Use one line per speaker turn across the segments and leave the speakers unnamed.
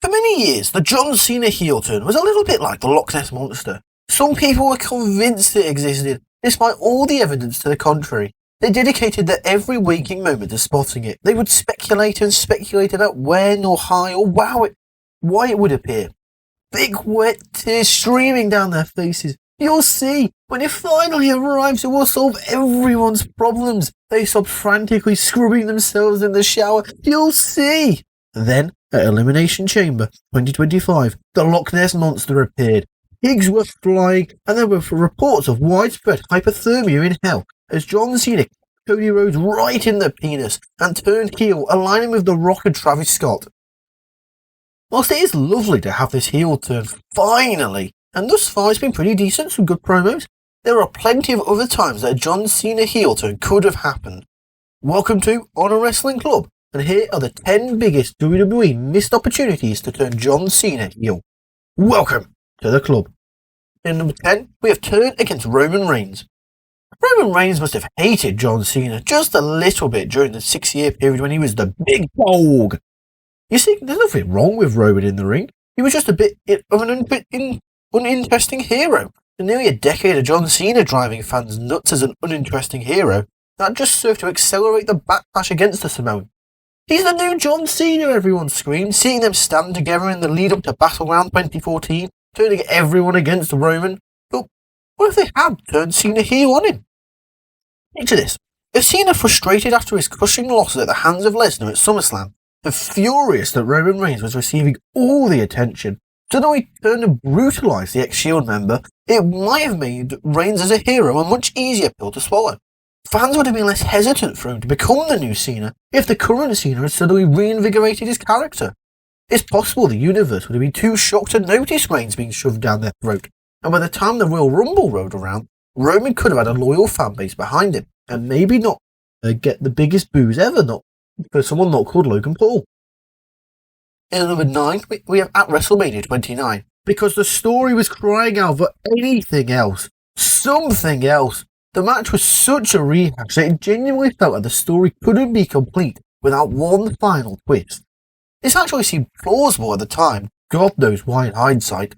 For many years, the John Cena heel turn was a little bit like the Loch Ness Monster. Some people were convinced it existed, despite all the evidence to the contrary. They dedicated their every waking moment to spotting it. They would speculate and speculate about when or how or why it would appear. Big wet tears streaming down their faces. You'll see, when it finally arrives, it will solve everyone's problems. They sobbed frantically, scrubbing themselves in the shower. You'll see. Then, at Elimination Chamber 2025, the Loch Ness Monster appeared. Pigs were flying, and there were reports of widespread hypothermia in hell as John Cena kicked Cody Rhodes right in the penis and turned heel, aligning with The Rock and Travis Scott. Whilst it is lovely to have this heel turn finally, and thus far it's been pretty decent, some good promos, there are plenty of other times that a John Cena heel turn could have happened. Welcome to Honor Wrestling Club, and here are the 10 biggest WWE missed opportunities to turn John Cena heel. Welcome to the club. In number 10, we have turn against Roman Reigns. Roman Reigns must have hated John Cena just a little bit during the 6-year period when he was the big dog. You see, there's nothing wrong with Roman in the ring. He was just a bit of an uninteresting hero. And nearly a decade of John Cena driving fans nuts as an uninteresting hero, that just served to accelerate the backlash against the Samoan. He's the new John Cena, everyone screamed, seeing them stand together in the lead up to Battleground 2014, turning everyone against Roman. But what if they had turned Cena heel on him? Picture this. If Cena, frustrated after his crushing losses at the hands of Lesnar at SummerSlam, and furious that Roman Reigns was receiving all the attention, suddenly turned and brutalised the ex-Shield member, it might have made Reigns as a hero a much easier pill to swallow. Fans would have been less hesitant for him to become the new Cena if the current Cena had suddenly reinvigorated his character. It's possible the universe would have been too shocked to notice Reigns being shoved down their throat, and by the time the Royal Rumble rolled around, Roman could have had a loyal fan base behind him, and maybe not get the biggest boos ever, not for someone not called Logan Paul. In number 9, we have at WrestleMania 29, because the story was crying out for anything else, something else. The match was such a rehash that it genuinely felt like the story couldn't be complete without one final twist. This actually seemed plausible at the time, God knows why in hindsight.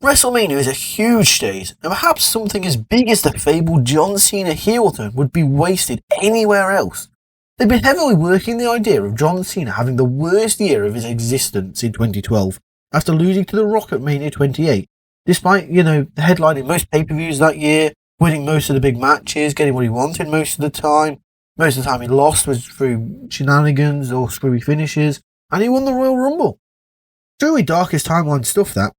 WrestleMania is a huge stage, and perhaps something as big as the fabled John Cena heel turn would be wasted anywhere else. They've been heavily working the idea of John Cena having the worst year of his existence in 2012, after losing to The Rock at Mania 28, despite, headlining most pay-per-views that year, winning most of the big matches, getting what he wanted most of the time. Most of the time he lost was through shenanigans or screwy finishes, and he won the Royal Rumble. Truly darkest timeline stuff, that.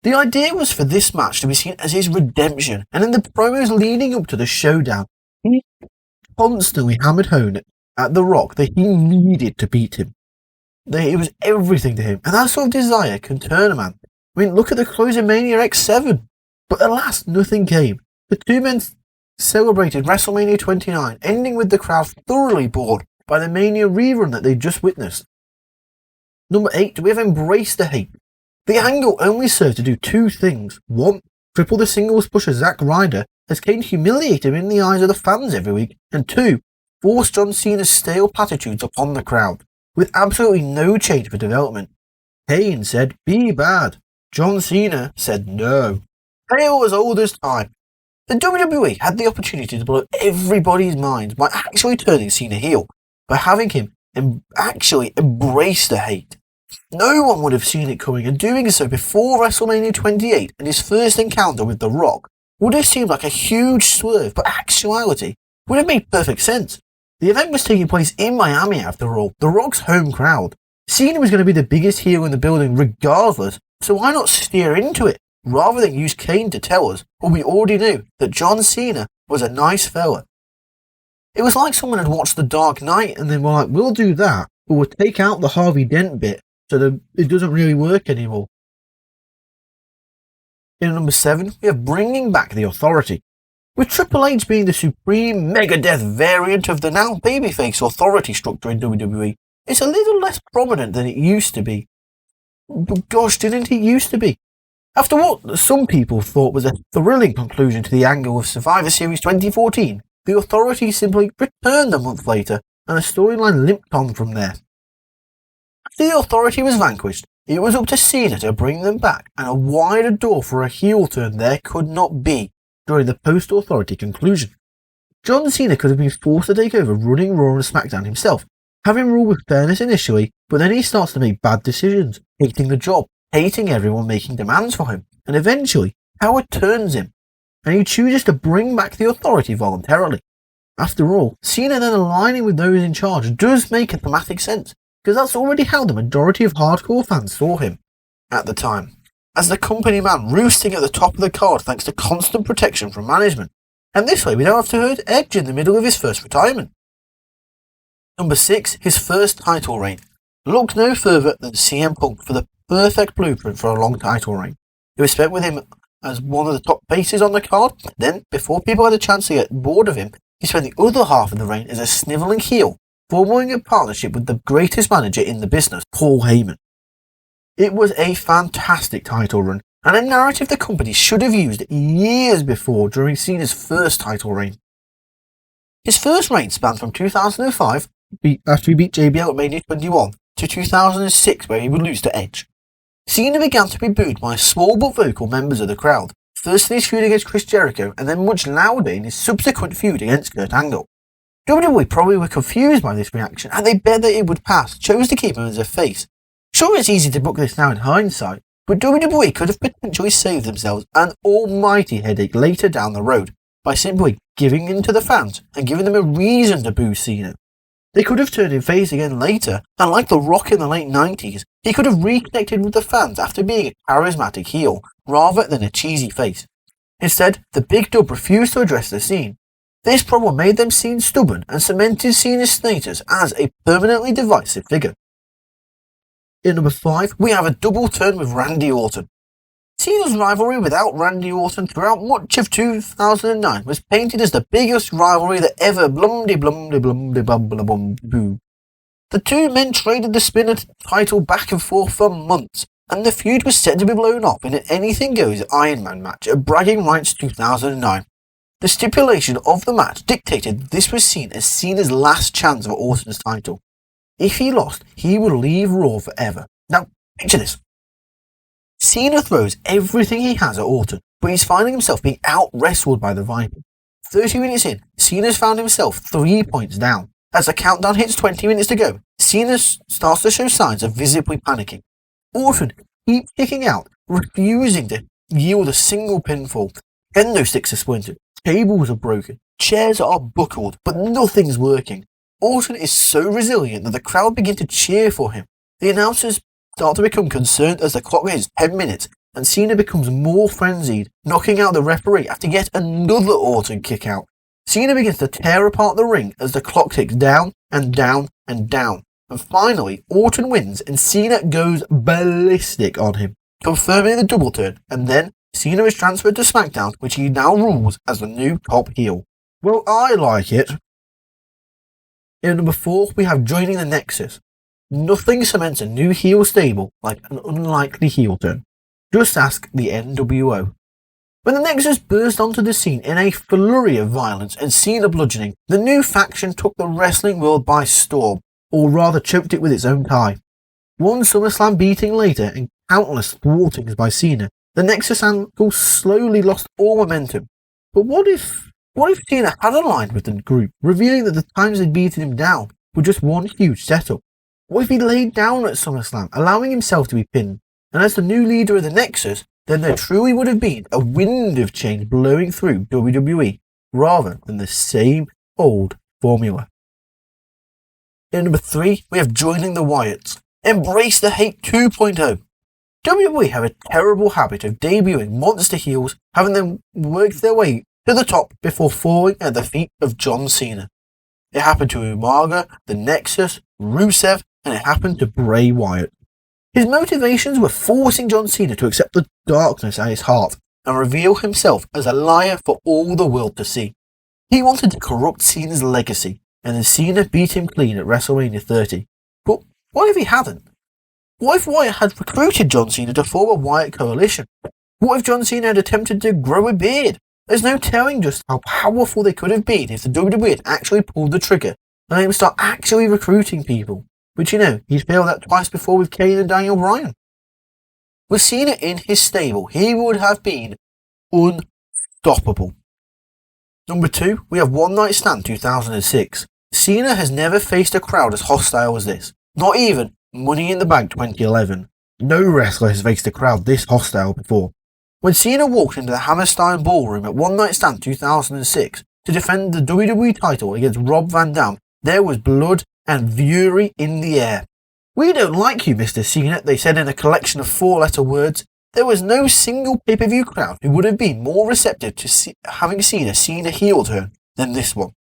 The idea was for this match to be seen as his redemption, and in the promos leading up to the showdown, he constantly hammered home at The Rock that he needed to beat him. That it was everything to him, and that sort of desire can turn a man. I mean, look at the close of Mania X7. But alas, nothing came. The two men celebrated WrestleMania 29, ending with the crowd thoroughly bored by the Mania rerun that they just witnessed. Number 8, we have embraced the hate. The angle only served to do two things. 1, triple the singles push of Zack Ryder as Kane humiliated him in the eyes of the fans every week, and 2, force John Cena's stale platitudes upon the crowd, with absolutely no change for development. Kane said, "Be bad." John Cena said no. Tale as old as time. The WWE had the opportunity to blow everybody's minds by actually turning Cena heel, by having him actually embrace the hate. No one would have seen it coming, and doing so before WrestleMania 28 and his first encounter with The Rock would have seemed like a huge swerve, but actuality would have made perfect sense. The event was taking place in Miami after all, The Rock's home crowd. Cena was going to be the biggest heel in the building regardless, so why not steer into it, rather than use Kane to tell us what we already knew, that John Cena was a nice fella. It was like someone had watched The Dark Knight and then were like, we'll do that, but we'll take out the Harvey Dent bit so that it doesn't really work anymore. In number 7, we are bringing back the Authority. With Triple H being the supreme Megadeth variant of the now babyface Authority structure in WWE, it's a little less prominent than it used to be. But gosh, didn't it used to be? After what some people thought was a thrilling conclusion to the angle of Survivor Series 2014, the Authority simply returned a month later, and the storyline limped on from there. After the Authority was vanquished, it was up to Cena to bring them back, and a wider door for a heel turn there could not be during the post-Authority conclusion. John Cena could have been forced to take over running Raw and SmackDown himself, having ruled with fairness initially, but then he starts to make bad decisions, hating the job, hating everyone making demands for him, and eventually, power turns him, and he chooses to bring back the Authority voluntarily. After all, Cena then aligning with those in charge does make a thematic sense, because that's already how the majority of hardcore fans saw him at the time, as the company man roosting at the top of the card thanks to constant protection from management, and this way we don't have to hurt Edge in the middle of his first retirement. Number 6, his first title reign. Look no further than CM Punk for the perfect blueprint for a long title reign. It was spent with him as one of the top faces on the card, then, before people had a chance to get bored of him, he spent the other half of the reign as a snivelling heel, forming a partnership with the greatest manager in the business, Paul Heyman. It was a fantastic title run, and a narrative the company should have used years before during Cena's first title reign. His first reign spanned from 2005, after he beat JBL at Mania 21, to 2006 where he would lose to Edge. Cena began to be booed by small but vocal members of the crowd, first in his feud against Chris Jericho and then much louder in his subsequent feud against Kurt Angle. WWE probably were confused by this reaction and they bet that it would pass, chose to keep him as a face. Sure, it's easy to book this now in hindsight, but WWE could have potentially saved themselves an almighty headache later down the road by simply giving in to the fans and giving them a reason to boo Cena. They could have turned him face again later, and like The Rock in the late 90s, he could have reconnected with the fans after being a charismatic heel, rather than a cheesy face. Instead, the Big Dub refused to address the scene. This problem made them seem stubborn and cemented Cena's status as a permanently divisive figure. In number 5, we have a double turn with Randy Orton. Cena's rivalry without Randy Orton throughout much of 2009 was painted as the biggest rivalry that ever blumdy-blumdy-blumdy-bum-bum-boo. The two men traded the spinner title back and forth for months, and the feud was set to be blown up in an Anything Goes Iron Man match at Bragging Rights 2009. The stipulation of the match dictated this was seen as Cena's last chance for Orton's title. If he lost, he would leave Raw forever. Now, picture this. Cena throws everything he has at Orton, but he's finding himself being out-wrestled by the Viper. 30 minutes in, Cena's found himself 3 points down. As the countdown hits 20 minutes to go, Cena starts to show signs of visibly panicking. Orton keeps kicking out, refusing to yield a single pinfall. Kendo sticks are splintered, tables are broken, chairs are buckled, but nothing's working. Orton is so resilient that the crowd begin to cheer for him. The announcers start to become concerned as the clock hits 10 minutes and Cena becomes more frenzied, knocking out the referee after yet another Orton kick out. Cena begins to tear apart the ring as the clock ticks down and down and down. And finally, Orton wins and Cena goes ballistic on him, confirming the double turn, and then Cena is transferred to SmackDown, which he now rules as the new top heel. Well, I like it. In number 4, we have joining the Nexus. Nothing cements a new heel stable like an unlikely heel turn. Just ask the NWO. When the Nexus burst onto the scene in a flurry of violence and Cena bludgeoning, the new faction took the wrestling world by storm, or rather choked it with its own tie. One SummerSlam beating later and countless thwartings by Cena, the Nexus angle slowly lost all momentum. But what if Cena had aligned with the group, revealing that the times they'd beaten him down were just one huge setup? What if he laid down at SummerSlam, allowing himself to be pinned? And as the new leader of the Nexus, then there truly would have been a wind of change blowing through WWE, rather than the same old formula. In number 3, we have joining the Wyatts. Embrace the Hate 2.0. WWE have a terrible habit of debuting monster heels, having them work their way to the top before falling at the feet of John Cena. It happened to Umaga, the Nexus, Rusev, and it happened to Bray Wyatt. His motivations were forcing John Cena to accept the darkness at his heart and reveal himself as a liar for all the world to see. He wanted to corrupt Cena's legacy, and then Cena beat him clean at WrestleMania 30. But what if he hadn't? What if Wyatt had recruited John Cena to form a Wyatt coalition? What if John Cena had attempted to grow a beard? There's no telling just how powerful they could have been if the WWE had actually pulled the trigger and they would start actually recruiting people. which he's failed at twice before with Kane and Daniel Bryan. With Cena in his stable, he would have been unstoppable. Number 2, we have One Night Stand 2006. Cena has never faced a crowd as hostile as this. Not even Money in the Bank 2011. No wrestler has faced a crowd this hostile before. When Cena walked into the Hammerstein Ballroom at One Night Stand 2006 to defend the WWE title against Rob Van Dam, there was blood and fury in the air. "We don't like you, Mr. Cena," they said in a collection of 4-letter words. There was no single pay-per-view crowd who would have been more receptive to having seen a Cena heel turn than this one.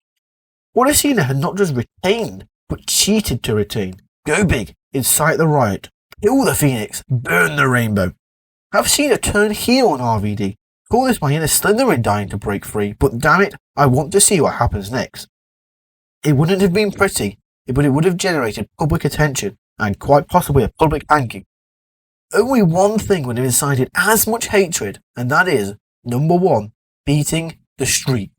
What if Cena had not just retained, but cheated to retain? Go big, incite the riot, kill the Phoenix, burn the rainbow. Have Cena turn heel on RVD. Call this my inner Slytherin dying to break free, but damn it, I want to see what happens next. It wouldn't have been pretty, but it would have generated public attention and quite possibly a public thanking. Only one thing would have incited as much hatred, and that is, number 1, beating the streak.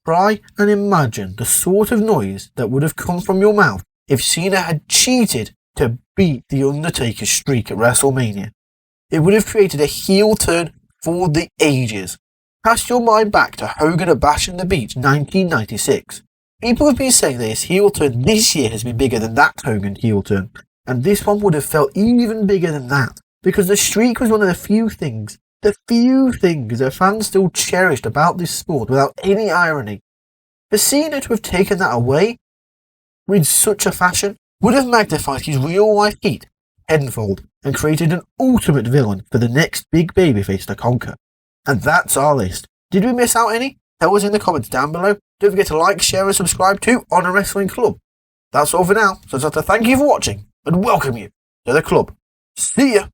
Try and imagine the sort of noise that would have come from your mouth if Cena had cheated to beat The Undertaker's streak at WrestleMania. It would have created a heel turn for the ages. Cast your mind back to Hogan at Bash on the Beach 1996. People have been saying that his heel turn this year has been bigger than that Hogan heel turn, and this one would have felt even bigger than that, because the streak was one of the few things that fans still cherished about this sport without any irony. For Cena to have taken that away in such a fashion would have magnified his real-life heat tenfold and created an ultimate villain for the next big babyface to conquer. And that's our list. Did we miss out any? Tell us in the comments down below. Don't forget to like, share and subscribe to Honor Wrestling Club. That's all for now, so I'd like to thank you for watching and welcome you to the club. See ya!